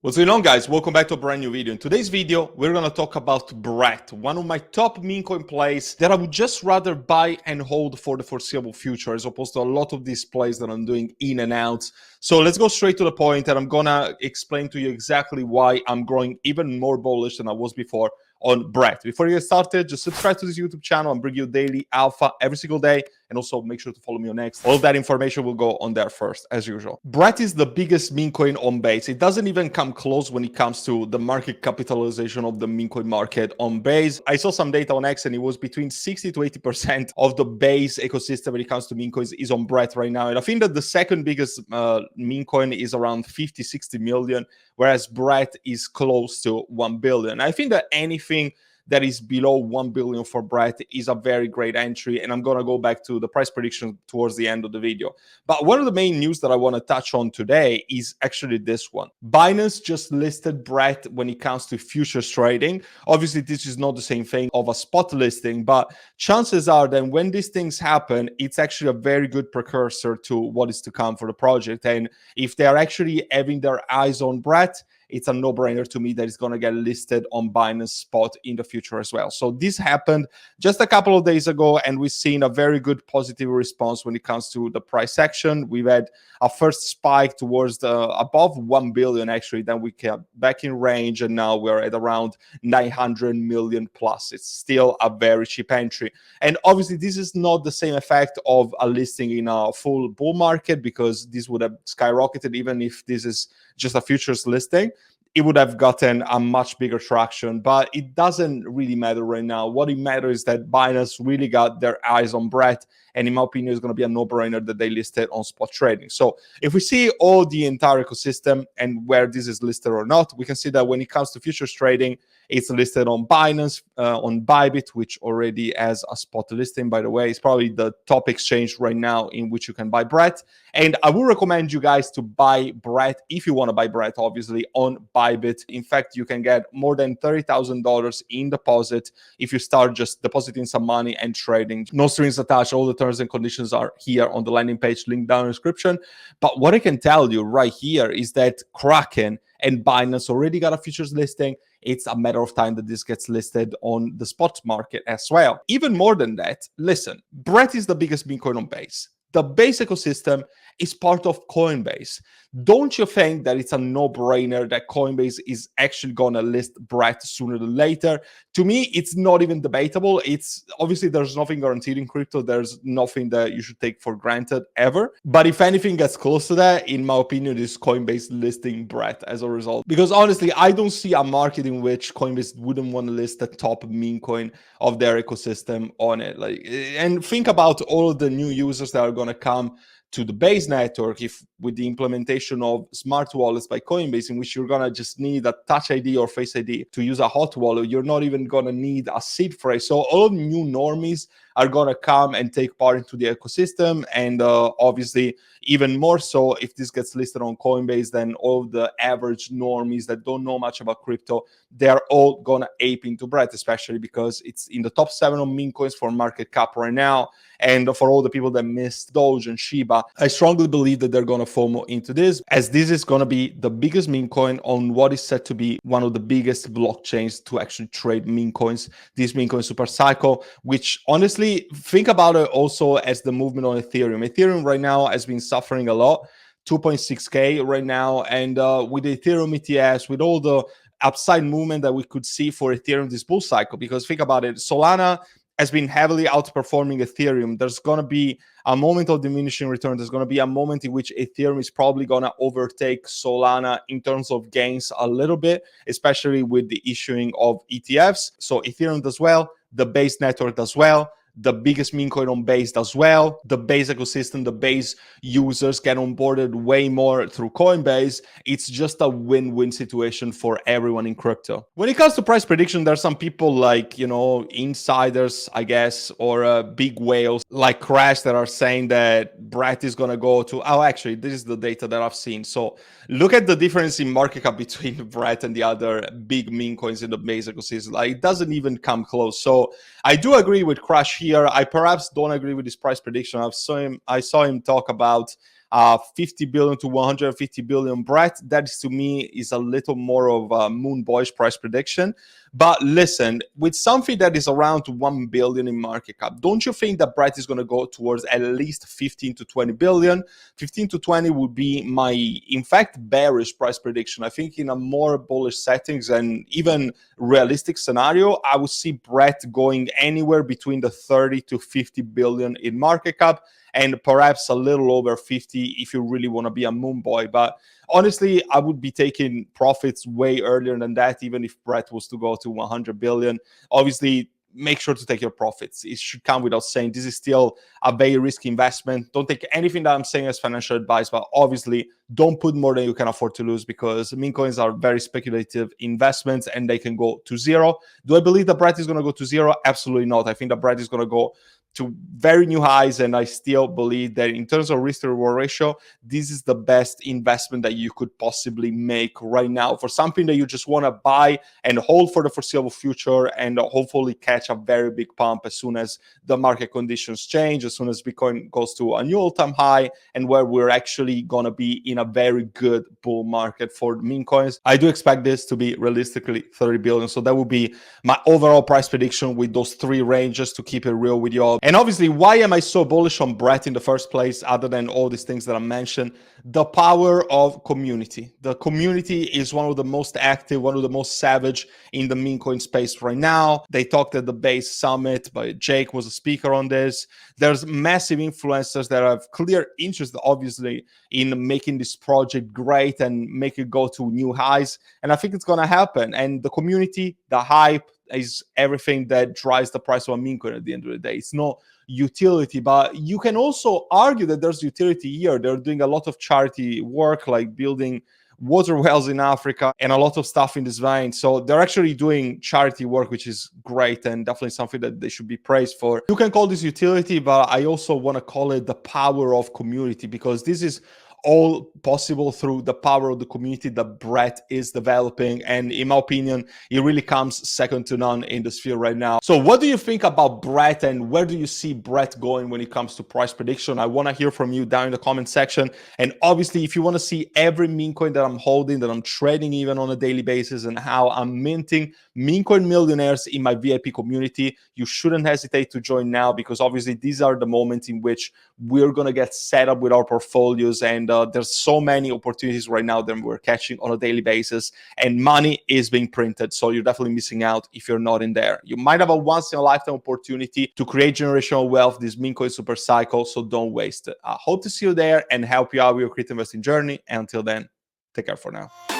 What's going on, guys? Welcome back to a brand new video. In today's video, we're going to talk about Brett, one of my top meme coin plays that I would just rather buy and hold for the foreseeable future as opposed to a lot of these plays that I'm doing in and out. So let's go straight to the point, and I'm going to explain to you exactly why I'm growing even more bullish than I was before on Brett. Before you get started, just subscribe to this YouTube channel and bring you daily alpha every single day. And also make sure to follow me on X. All of that information will go on there first, as usual. Brett is the biggest meme coin on Base. It doesn't even come close when it comes to the market capitalization of the meme coin market on Base. I saw some data on X, and it was between 60 to 80% of the Base ecosystem when it comes to meme coins is on Brett right now. And I think that the second biggest meme coin is around 50, 60 million, whereas Brett is close to 1 billion. I think that anything that is below 1 billion for Brett is a very great entry, and I'm going to go back to the price prediction towards the end of the video. But one of the main news that I want to touch on today is actually this one. Binance just listed Brett when it comes to futures trading. Obviously, this is not the same thing of a spot listing, but chances are that when these things happen, it's actually a very good precursor to what is to come for the project. And if they're actually having their eyes on Brett, it's a no-brainer to me that it's going to get listed on Binance Spot in the future as well. So this happened just a couple of days ago, and we've seen a very good positive response when it comes to the price action. We've had a first spike towards the above 1 billion, actually. Then we kept back in range, and now we're at around 900 million plus. It's still a very cheap entry. And obviously, this is not the same effect of a listing in a full bull market, because this would have skyrocketed even if this is just a futures listing. It would have gotten a much bigger traction, but it doesn't really matter right now. What it matters is that Binance really got their eyes on Brett, and in my opinion, it's going to be a no-brainer that they listed on spot trading. So if we see all the entire ecosystem and where this is listed or not, we can see that when it comes to futures trading, it's listed on Binance, on Bybit, which already has a spot listing, by the way. It's probably the top exchange right now in which you can buy Brett. And I will recommend you guys to buy Brett, if you want to buy Brett, obviously, on Bybit. In fact, you can get more than $30,000 in deposit if you start just depositing some money and trading. No strings attached. All the terms and conditions are here on the landing page, link down in the description. But what I can tell you right here is that Kraken and Binance already got a futures listing. It's a matter of time that this gets listed on the spot market as well. Even more than that, listen, Brett is the biggest meme coin on Base. The Base ecosystem is part of Coinbase. Don't you think that it's a no-brainer that Coinbase is actually going to list Brett sooner than later? To me, it's not even debatable. It's obviously there's nothing guaranteed in crypto. There's nothing that you should take for granted ever. But if anything gets close to that, in my opinion, is Coinbase listing Brett as a result. Because honestly, I don't see a market in which Coinbase wouldn't want to list the top meme coin of their ecosystem on it. And think about all of the new users that are going to come to the Base network if with the implementation of smart wallets by Coinbase, in which you're gonna just need a touch ID or face ID to use a hot wallet. You're not even gonna need a seed phrase. So all of new normies are gonna come and take part into the ecosystem, and obviously even more so if this gets listed on Coinbase, then all the average normies that don't know much about crypto, they're all gonna ape into Brett, especially because it's in the top 7 of meme coins for market cap right now. And for all the people that missed Doge and Shiba, I strongly believe that they're going to FOMO into this, as this is going to be the biggest meme coin on what is said to be one of the biggest blockchains to actually trade meme coins, this meme coin super cycle, which honestly, think about it also as the movement on Ethereum. Ethereum right now has been suffering a lot, 2.6K right now. And with the Ethereum ETFs, with all the upside movement that we could see for Ethereum this bull cycle, because think about it, Solana has been heavily outperforming Ethereum. There's going to be a moment of diminishing return. There's going to be a moment in which Ethereum is probably going to overtake Solana in terms of gains a little bit, especially with the issuing of ETFs. So Ethereum does well, the Base network does well, the biggest meme coin on Base does well, the Base ecosystem, the Base users get onboarded way more through Coinbase. It's just a win-win situation for everyone in crypto. When it comes to price prediction, there's some people like, you know, insiders, I guess, or big whales like Crash that are saying that Brett is going to go to, oh, actually, this is the data that I've seen. So look at the difference in market cap between Brett and the other big meme coins in the Base ecosystem. Like, it doesn't even come close. So I do agree with Crash here. I perhaps don't agree with his price prediction. I saw him talk about 50 billion to 150 billion Brett, that is, to me, is a little more of a moon boyish price prediction. But listen, with something that is around 1 billion in market cap, don't you think that Brett is going to go towards at least 15 to 20 billion? 15 to 20 would be my, in fact, bearish price prediction. I think in a more bullish settings and even realistic scenario, I would see Brett going anywhere between the 30 to 50 billion in market cap, and perhaps a little over 50 if you really want to be a moon boy. But honestly, I would be taking profits way earlier than that, even if Brett was to go to 100 billion. Obviously, make sure to take your profits. It should come without saying. This is still a very risky investment. Don't take anything that I'm saying as financial advice, but obviously don't put more than you can afford to lose, because meme coins are very speculative investments and they can go to zero. Do I believe that Brett is going to go to zero? Absolutely not. I think that Brett is going to go to very new highs, and I still believe that in terms of risk to reward ratio, this is the best investment that you could possibly make right now for something that you just want to buy and hold for the foreseeable future, and hopefully catch a very big pump as soon as the market conditions change, as soon as Bitcoin goes to a new all-time high, and where we're actually going to be in a very good bull market for meme coins. I do expect this to be realistically 30 billion. So that would be my overall price prediction with those three ranges, to keep it real with you all. And obviously, why am I so bullish on Brett in the first place, other than all these things that I mentioned? The power of community. The community is one of the most active, one of the most savage in the meme coin space right now. They talked at the base summit, but Jake was a speaker on this. There's massive influencers that have clear interest, obviously, in making this project great and make it go to new highs. And I think it's going to happen. And the community, the hype, is everything that drives the price of a meme coin at the end of the day. It's not utility, but you can also argue that there's utility here. They're doing a lot of charity work, like building water wells in Africa and a lot of stuff in this vein. So they're actually doing charity work, which is great and definitely something that they should be praised for. You can call this utility, but I also want to call it the power of community, because this is all possible through the power of the community that Brett is developing. And in my opinion, it really comes second to none in the sphere right now. So what do you think about Brett, and where do you see Brett going when it comes to price prediction? I want to hear from you down in the comment section. And obviously, if you want to see every meme coin that I'm holding, that I'm trading even on a daily basis, and how I'm minting meme coin millionaires in my VIP community, you shouldn't hesitate to join now, because obviously these are the moments in which we're going to get set up with our portfolios. And there's so many opportunities right now that we're catching on a daily basis, and money is being printed. So you're definitely missing out if you're not in there. You might have a once in a lifetime opportunity to create generational wealth, this meme coin super cycle. So don't waste it. I hope to see you there and help you out with your crypto investing journey. And until then, take care for now.